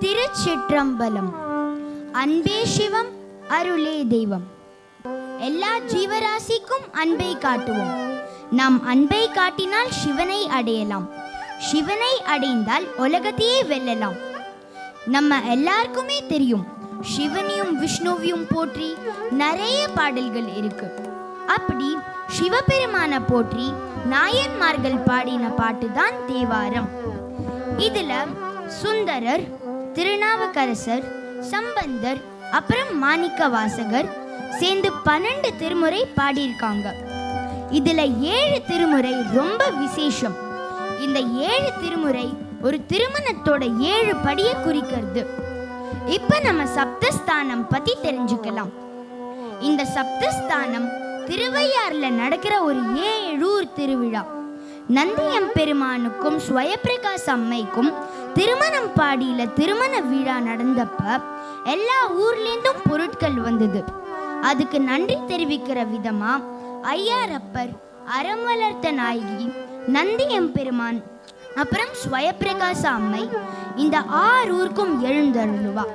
திருச்சிற்றம்பலம். அன்பே சிவம், அருளே தெய்வம். எல்லா ஜீவராசிக்கும் அன்பை காட்டுவோம். நாம் அன்பை காட்டினால் சிவனை அடையலாம். சிவனை அடைந்தால் உலகத்தையே வெல்லலாம். நம்ம எல்லாருக்குமே தெரியும், சிவனையும் விஷ்ணுவையும் போற்றி நிறைய பாடல்கள் இருக்கு. அப்படி சிவபெருமான போற்றி நாயன்மார்கள் பாடின பாட்டு தான் தேவாரம். இதுல சுந்தரர், திருநாவுக்கரசர், சம்பந்தர், அப்புறம் மாணிக்க வாசகர் சேர்ந்து 12 திருமுறை பாடியிருக்காங்க. இதுல 7 திருமுறை ரொம்ப விசேஷம். இந்த 7 திருமுறை ஒரு திருமணத்தோட 7 படியை குறிக்கிறது. இப்ப நம்ம சப்தஸ்தானம் பத்தி தெரிஞ்சுக்கலாம். இந்த சப்தஸ்தானம் திருவையாறுல நடக்கிற ஒரு 7 ஊர் திருவிழா. நந்தியம்பெருமானுக்கும் ஸ்வயப்பிரகாச அம்மைக்கும் திருமணம் பாடியில திருமண விழா நடந்தப்ப எல்லா ஊர்லேருந்தும் பொருட்கள் வந்தது. அதுக்கு நன்றி தெரிவிக்கிற விதமா ஐயாரப்பர், அறம் வளர்த்த நாயகி, நந்தியம்பெருமான், அப்புறம் ஸ்வயப்பிரகாச அம்மை இந்த 6 ஊருக்கும் எழுந்தருளுவா.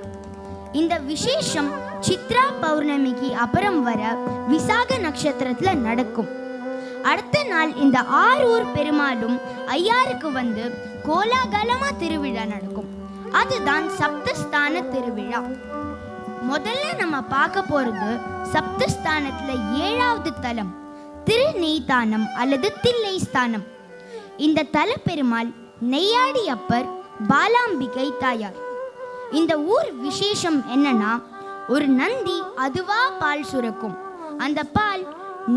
இந்த விசேஷம் சித்ரா பௌர்ணமிக்கு அப்புறம் வர விசாக நட்சத்திரத்துல நடக்கும். அடுத்த நாள் இந்த 6 ஊர் பெருமாளும் ஐயாருக்கு வந்து கோலாகலமா திருவிழா நடக்கும். அதுதான் சப்தஸ்தான திருவிழா. முதல்ல நம்ம பார்க்க போறது சப்தஸ்தானத்துல 7வது தலம் திருநெய்தானம் அல்லது தில்லை ஸ்தானம். இந்த தல பெருமாள் நெய்யாடி அப்பர், பாலாம்பிகை தாயார். இந்த ஊர் விசேஷம் என்னன்னா, ஒரு நந்தி அதுவா பால் சுரக்கும். அந்த பால்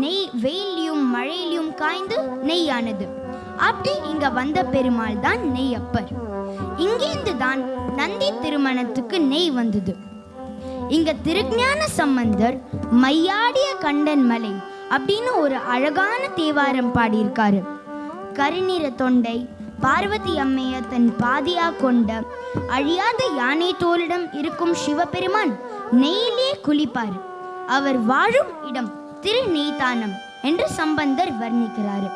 நெய் வெயிலையும் மழையிலையும் காய்ந்து நெய்யானது. அப்படி இங்க வந்த பெருமாள் தான் நெய்யப்பர். இங்கேந்து தான் நந்தி திருமணத்துக்கு நெய் வந்தது. இங்க திருஞான சம்பந்தர் மையாடிய கண்டன் மலை அப்படின்னு ஒரு அழகான தேவாரம் பாடியிருக்காரு. கருநிற தொண்டை பார்வதி அம்மைய தன் பாதியா கொண்ட அழியாத யானை தோளிடம் இருக்கும் சிவபெருமான் நெய்யிலே குளிப்பார். அவர் வாழும் இடம் திருநெய்தானம் என்று சம்பந்தர் வர்ணிக்கிறாரு.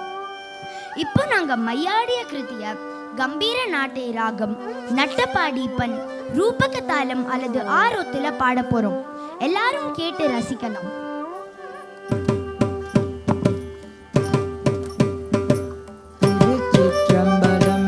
இப்போ நாங்க மையாடிய கிருதிய கம்பீர நாட்டை ராகம், நட்டப்பாடி பண், ரூபக தாளம் அல்லது ஆரோத்துல பாட போறோம். எல்லாரும் கேட்டு ரசிக்கலாம். திருச்சிற்றம்பலம்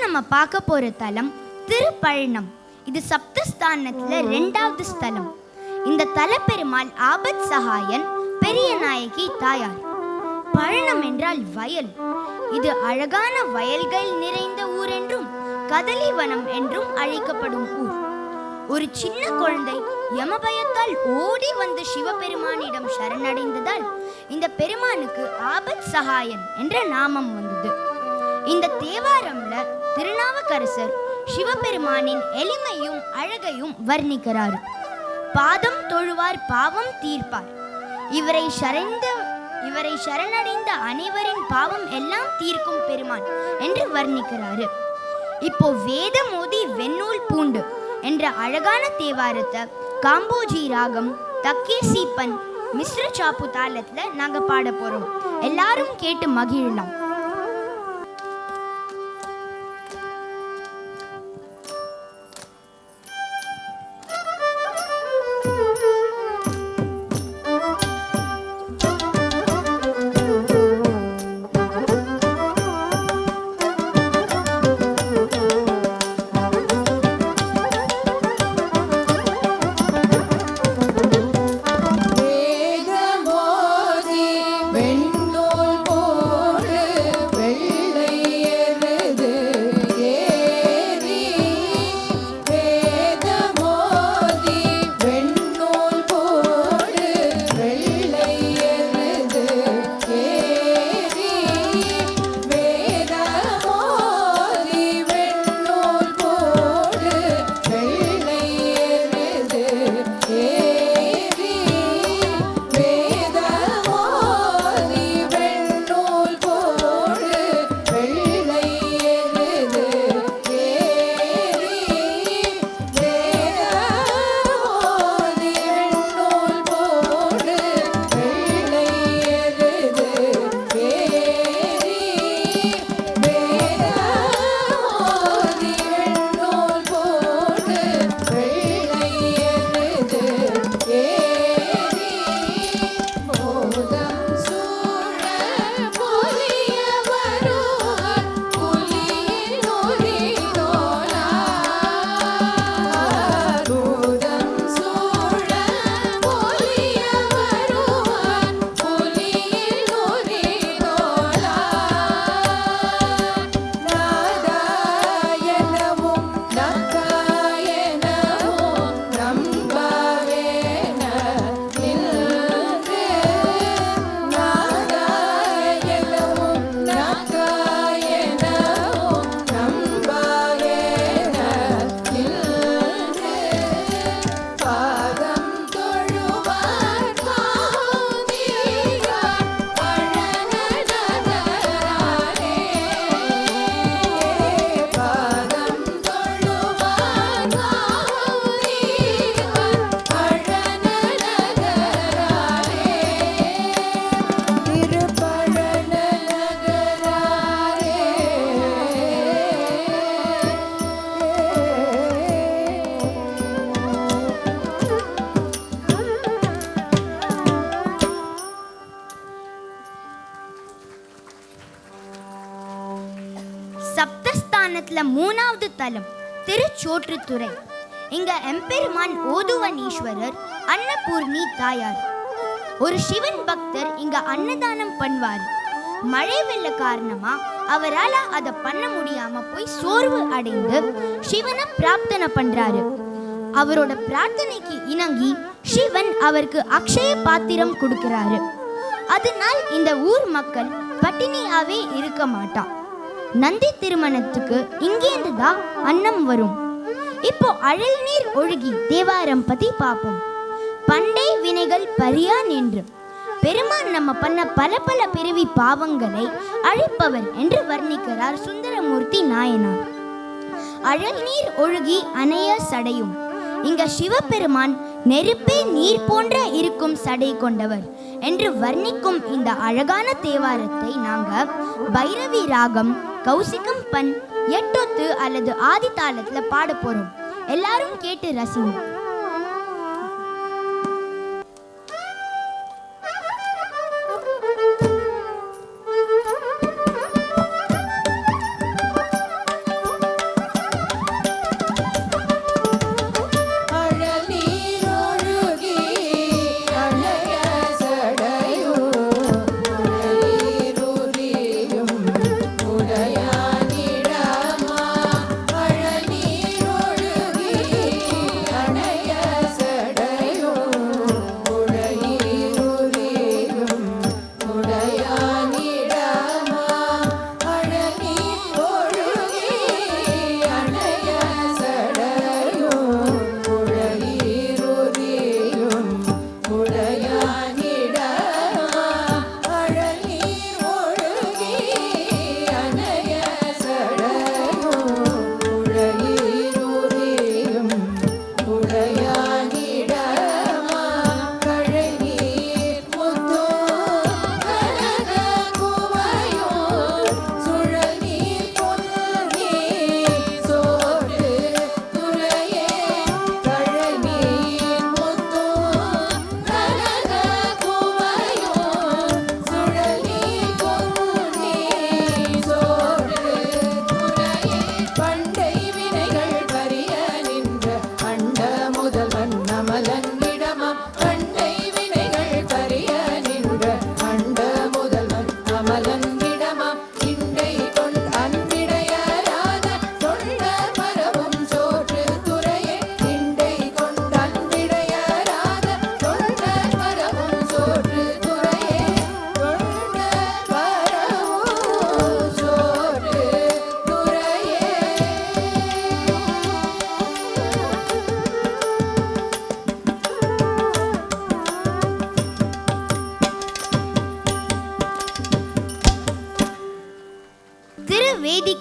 நம்ம பார்க்க போற தலம் திருப்பழனம். இது சப்தஸ்தானத்துல 2வது ஸ்தலம். இந்த தலப்பெருமாள் ஆபத் சகாயன் பெரிய நாயகி தாயார். பழனம் என்றால் வயல். இது அழகான வயல்கள் நிறைந்த ஊர் என்றும் கதலிவனம் என்றும் அழைக்கப்படும் ஊர். ஒரு சின்ன குழந்தை யமபயத்தால் ஓடி வந்து சிவபெருமானிடம் சரணடைந்ததால் இந்த பெருமானுக்கு ஆபத் சகாயன் என்ற நாமம் வந்தது. இந்த தேவாரம்ல திருநாவுக்கரசர் சிவபெருமானின் எளிமையும் அழகையும் வர்ணிக்கிறார். பாதம் தொழுவார் பாவம் தீர்ப்பார். இவரை சரணடைந்த அனைவரின் பாவம் எல்லாம் தீர்க்கும் பெருமான் என்று வர்ணிக்கிறாரு. இப்போ வேதம் ஓதி வெண்ணூல் பூண்டு என்ற அழகான தேவாரத்தை காம்போஜி ராகம், தக்கேசிப்பன், மிஸ்ர சாப்பு தாளத்துல நாங்க பாட போறோம். எல்லாரும் கேட்டு மகிழலாம். சப்தஸ்தானத்துல 3வது தலம் திருச்சோற்றுத்துறை. இங்க எம்பெருமான் ஓதுவனீஸ்வரர், அன்னபூர்ணி தாயார். ஒரு சிவன் பக்தர் இங்க அன்னதானம் பண்ணுவார். மழை வெள்ள காரணமா அவரால் அதை பண்ண முடியாம போய் சோர்வு அடைந்து சிவனை பிரார்த்தனை பண்றாரு. அவரோட பிரார்த்தனைக்கு இணங்கி சிவன் அவருக்கு அக்ஷய பாத்திரம் கொடுக்கிறாரு. அதனால் இந்த ஊர் மக்கள் பட்டினியாவே இருக்க மாட்டான். நந்தி திருமணத்துக்கு இங்கேருந்து தான் அன்னம் வரும். இப்போ அழல் நீர் ஒழுகி தேவாரம் பத்தி பார்ப்போம். பண்டை வினைகள் பரியா நின்று பெருமான் நம்ம பண்ண பல பல பிறவி பாவங்களை அழிப்பவர் என்று வர்ணிக்கிறார் சுந்தரமூர்த்தி நாயனார். அழல் நீர் ஒழுகி அணைய சடையும். இங்க சிவபெருமான் நெருப்பே நீர் போன்ற இருக்கும் சடை கொண்டவர் என்று வர்ணிக்கும் இந்த அழகான தேவாரத்தை நாங்க பைரவி ராகம், கௌசிகம் பண், எட்டொத்து அல்லது ஆதி தாளத்துல பாட போறோம். எல்லாரும் கேட்டு ரசிங்க.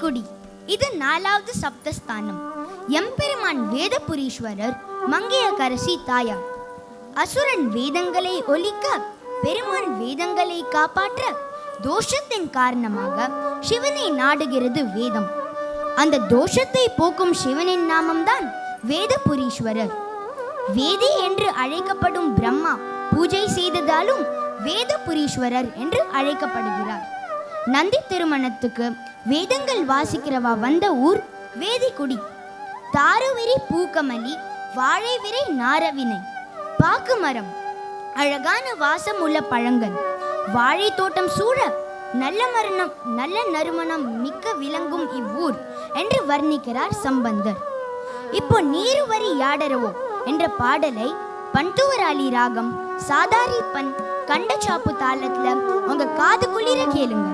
வேதிக்குடி இது 4வது சப்தஸ்தானம். எம்பெருமான் வேதபுரீஸ்வரர் மங்கையர்க்கரசி தாயார். அசுரன் வேதங்களை ஒலிக்க பெருமான் வேதங்களை காப்பாற்ற தோஷத்தின் காரணமாக சிவனை நாடுகிறது வேதம். அந்த தோஷத்தை போக்கும் சிவனின் நாமம்தான் வேதபுரீஸ்வரர். வேதி என்று அழைக்கப்படும் பிரம்மா பூஜை செய்ததாலும் வேதபுரீஸ்வரர் என்று அழைக்கப்படுகிறார். நந்தி திருமணத்துக்கு வேதங்கள் வாசிக்கிறவா வந்த ஊர் வேதிக்குடி. தாருவிரி பூக்கமலி வாழைவிரை நாரவினை பாக்கு மரம் அழகான வாசம் உள்ள பழங்கள் வாழை தோட்டம் சூழ நல்ல நறுமணம் மிக்க விளங்கும் இவ்வூர் என்று வர்ணிக்கிறார் சம்பந்தர். இப்போ நீருவரி யாடரவோ என்ற பாடலை பந்துவராளி ராகம் சாதாரி பண் கண்டச்சாப்பு தாளத்துல உங்க காது குளிர கேளுங்க.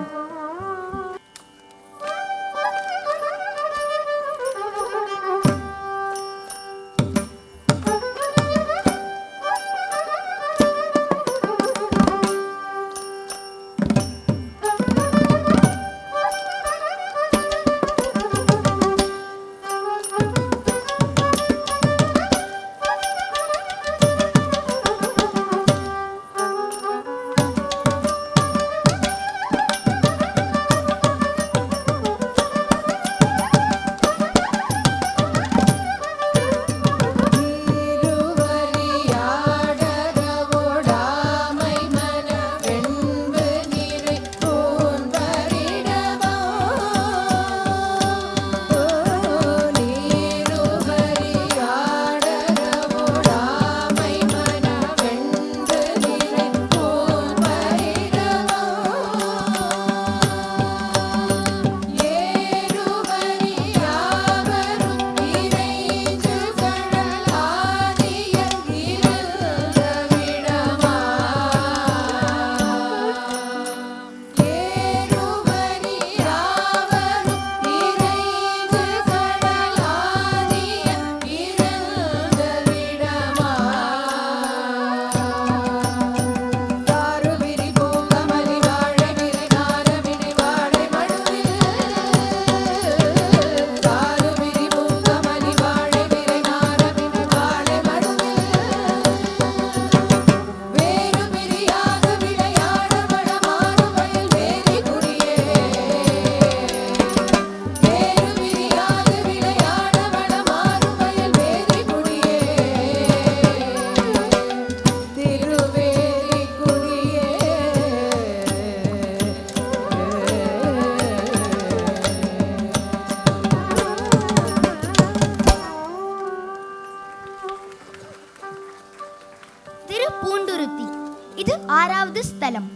இது 6வது ஸ்தலம்.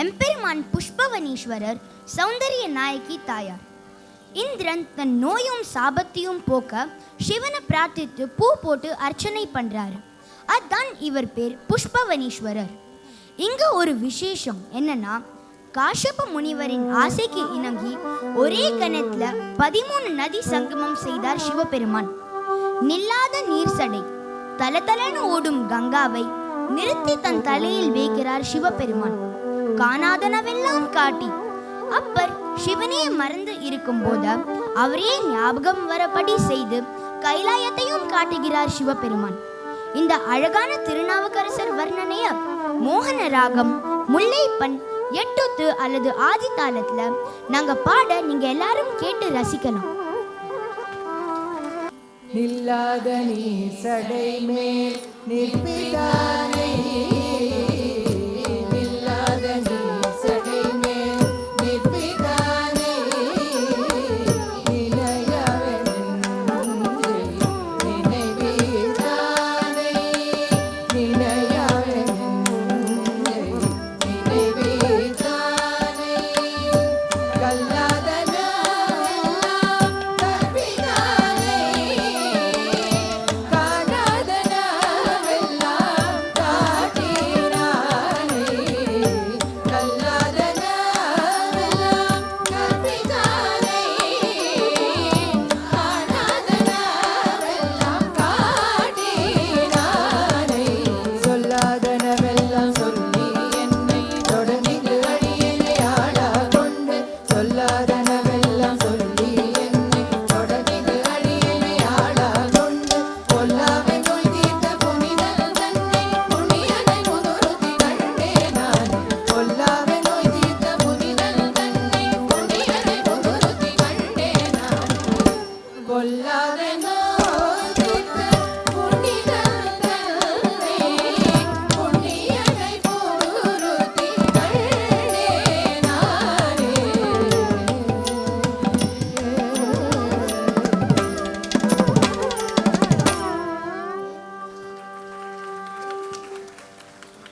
எம்பெருமான் புஷ்பவனீஸ்வரர் சௌந்தரிய நாயகி தாயார். இந்திரன் தன் நோயும் சாபத்தையும் போக்க சிவனை பிரார்த்தித்து பூ போட்டு அர்ச்சனை பண்றாரு. அதான் இவர் பேர் புஷ்பவனீஸ்வரர். இங்க ஒரு விசேஷம் என்னன்னா, காஷப முனிவரின் ஆசைக்கு இணங்கி ஒரே கணத்துல 13 நதி சங்கமம் செய்தார் சிவபெருமான். நில்லாத நீர் சடை தலதலன்னு ஓடும் கங்காவை நிறுத்தி தன் தலையில் வைக்கிறார் சிவபெருமான். காணாதனவெல்லாம் காட்டி அப்பர் சிவனே மறந்து இருக்கும் போது அவரே ஞாபகம் வரபடி செய்து கைலாயத்தையும் காட்டுகிறார் சிவபெருமான். இந்த அழகான திருநாவுக்கரசர் வர்ணனைய மோகன ராகம் முல்லைப்பண் எட்டொத்து அல்லது ஆதி தாளத்துல நாங்க பாட நீங்க எல்லாரும் கேட்டு ரசிக்கலாம். நில்லாத நீர் சடை மேல் நிற்பிதானை நில்லாத நீர் சடை மேல் நிற்பிதானை நினைவீதானை நினையாவை நினைவீதானை கல்லாத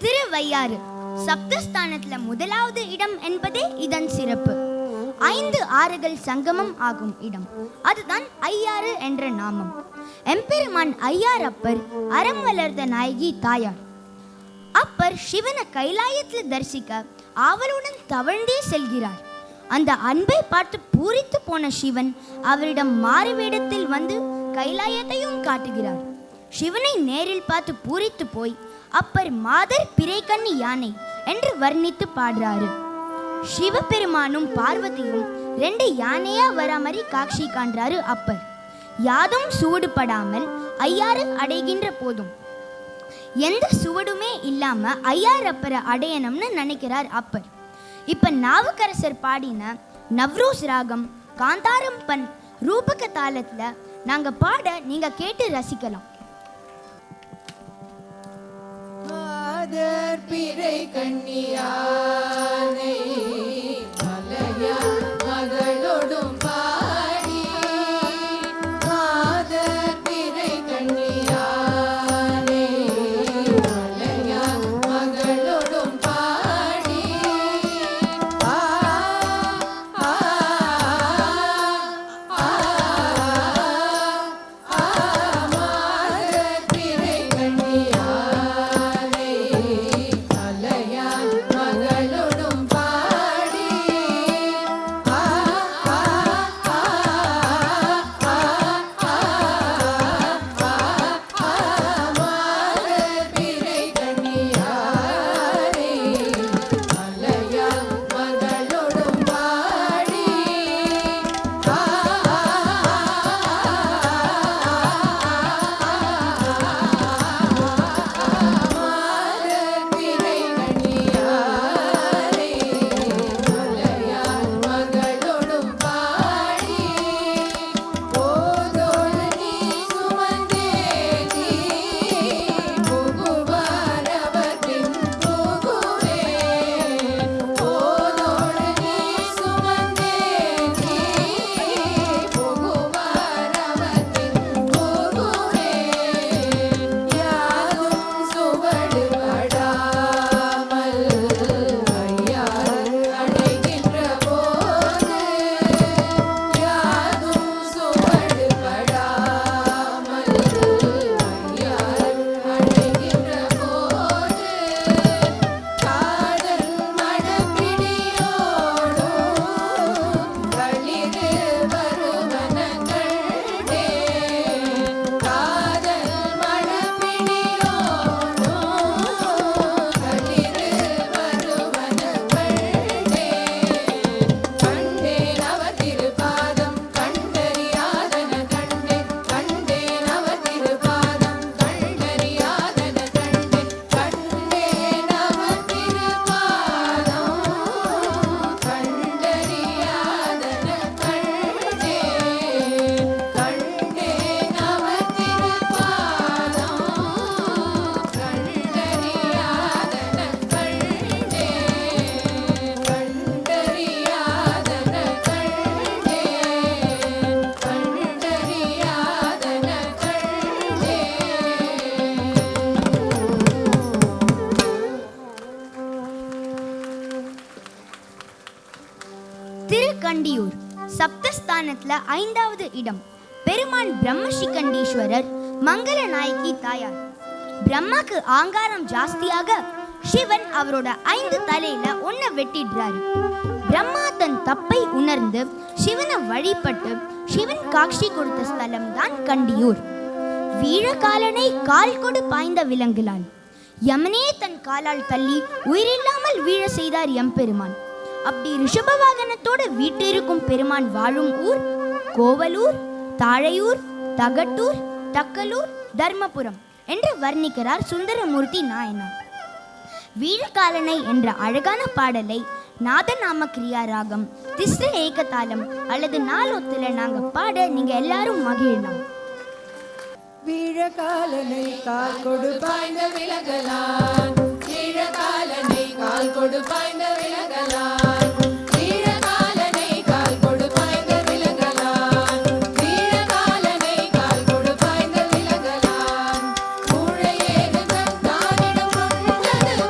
திருவையாறு சப்தஸ்தானத்துல முதலாவது இடம் என்பதே இதன் சிறப்பு. 5 ஆறுகள் சங்கமம் ஆகும் இடம், அதுதான் ஐயாறு என்ற நாமம். எம்பெருமான் ஐயாரப்பர் அறம் வளர்ந்த நாயகி தாயார். அப்பர் சிவனை கைலாயத்தில் தரிசிக்க ஆவலுடன் தவழ்ந்தே செல்கிறார். அந்த அன்பை பார்த்து பூரித்து போன சிவன் அவரிடம் மாறு வேடத்தில் வந்து கைலாயத்தையும் காட்டுகிறார். சிவனை நேரில் பார்த்து பூரித்து போய் அப்பர் மாதர் பிறைக்கண்ணி யானை என்று வர்ணித்து பாடுறாரு. சிவபெருமானும் பார்வதியும் 2 யானையா வர மாதிரி காட்சி காண்றாரு அப்பர். யாதும் சூடுபடாமல் ஐயாறு அடைகின்ற போதும் எந்த சுவடுமே இல்லாம ஐயாரப்பரை அடையணும்னு நினைக்கிறார் அப்பர். இப்ப நாவுக்கரசர் பாடின நவ்ரோஸ் ராகம் காந்தாரம் பண் ரூபக தாளத்துல நாங்க பாட நீங்க கேட்டு ரசிக்கலாம். மாதர் பிறை கண்ணியானை மலையா மகளோடும் பாடி மாதர் பிறை கண்ணியானை மலையா மகளோடும் பாடி ஆ ஆ ஆ மாதர் பிறை கண்ணியானை மலையா மகளோடும் பாடி ஆ ஆ ஆ மாதர் பிறை கண்ணியானை மலையா மகளோடும் பாடி ஆ மாதர் பிறை கண்ணியானை மலையா மகளோடும் பாடி போதோடு நீ சுமந்தேதி புகுவார் அவற்றின் புகுவேன் போதோடு நீ சுமந்தேதி புகுவார் அவற்றின் புகுவேன் யாதும் சுவடு படாமல் ஐயாறு அடைகின்ற போது யாதும் சுவடு படாமல் ஐயாறு அடைகின்ற போது காதல் மணப்பிடியோடும் களிறு வருவன கண்டே காதல் மணப்பிடியோடும் களிறு வருவன கண்டே கண்டேன் அவர் திருப்பாதம் கண்டறியாதன கண்டேன் கண்டேன் அவர் திருப்பாதம் கண்டறியாதன கண்டேன் கண்டேன் அவர் திருப்பாதம் கண்டறியாதன கண்டேன் கண்டேன் அவர் திருப்பாதம் கண்டறியாதன திருக்கண்டியூர் சப்தஸ்தானத்துல 5வது இடம். பெருமான் பிரம்மசிகண்டீஸ்வரர் மங்கள நாயகி தாயார். பிரம்மாக்கு ஆங்காரம் ஜாஸ்தியாக சிவன் அவரோட 5 தலையில ஒன்ன வெட்டிடுறாரு. பிரம்மா தன் தப்பை உணர்ந்து சிவனை வழிபட்டு சிவன் காட்சி கொடுத்த ஸ்தலம் தான் கண்டியூர். வீழகாலனை கால் கொடு பாய்ந்த விலங்குலான் யமனே தன் காலால் தள்ளி உயிரில்லாமல் வீழ செய்தார் எம்பெருமான். அப்படி ரிஷப வாகனத்தோடு வீட்டிருக்கும் பெருமான் வாழும் ஊர் கோவலூர், தாழையூர், தகட்டூர், தக்கலூர், தர்மபுரம் என்று வர்ணிக்கிறார் சுந்தரமூர்த்தி நாயனார். வீழகாலனை என்ற அழகான பாடலை நாதநாம கிரியா ராகம், திஸ்ர ஏகதாளம் அல்லது நாலொத்துல நாங்க பாட நீங்க எல்லாரும் மகிழலாம். வீழகாலனை கால் கொடு பாய்ந்த விலகலான் வீழகாலனை கால் கொடு பாய்ந்த விலகலான் வீழகாலனை கால் கொடு பாய்ந்த விலகலான் வீழகாலனை கால் கொடு பாய்ந்த விலகலான் மூழையேறு தானிடம் கொண்டது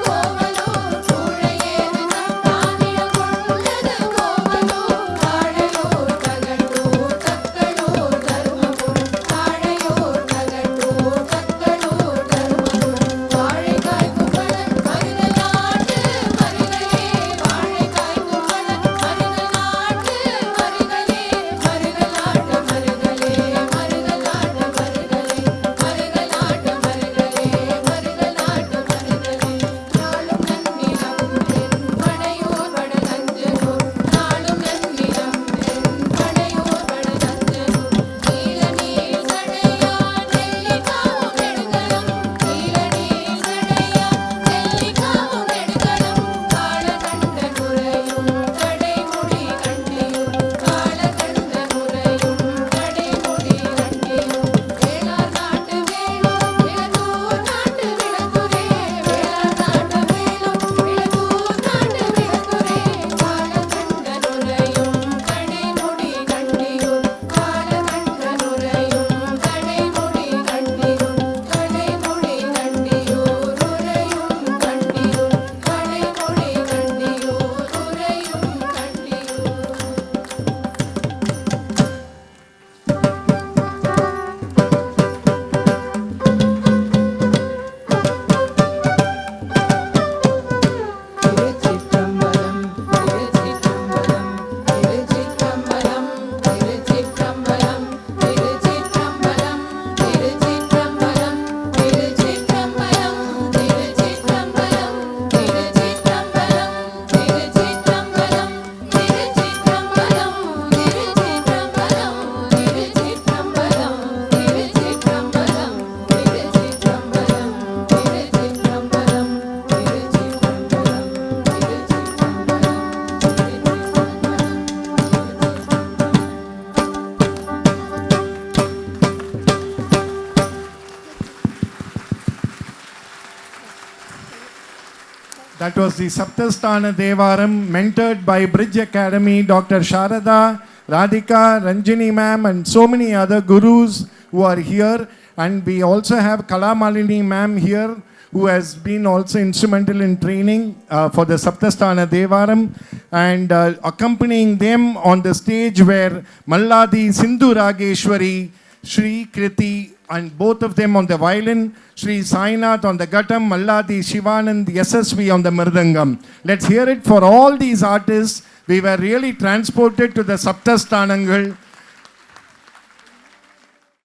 That was the Saptasthana Devaram, mentored by Bridge Academy, Dr. Sharada, Radhika, Ranjini ma'am, and so many other gurus who are here. And we also have Kala Malini ma'am here, who has been also instrumental in training for the Saptasthana Devaram. And accompanying them on the stage were Malladi Sindhu Rageshwari, Shri Kriti, and both of them on the violin, Shri Sainath on the Ghatam, Malladi Shivanand Yasasvi on the Mridangam. Let's hear it for all these artists. We were really transported to the Saptasthanangal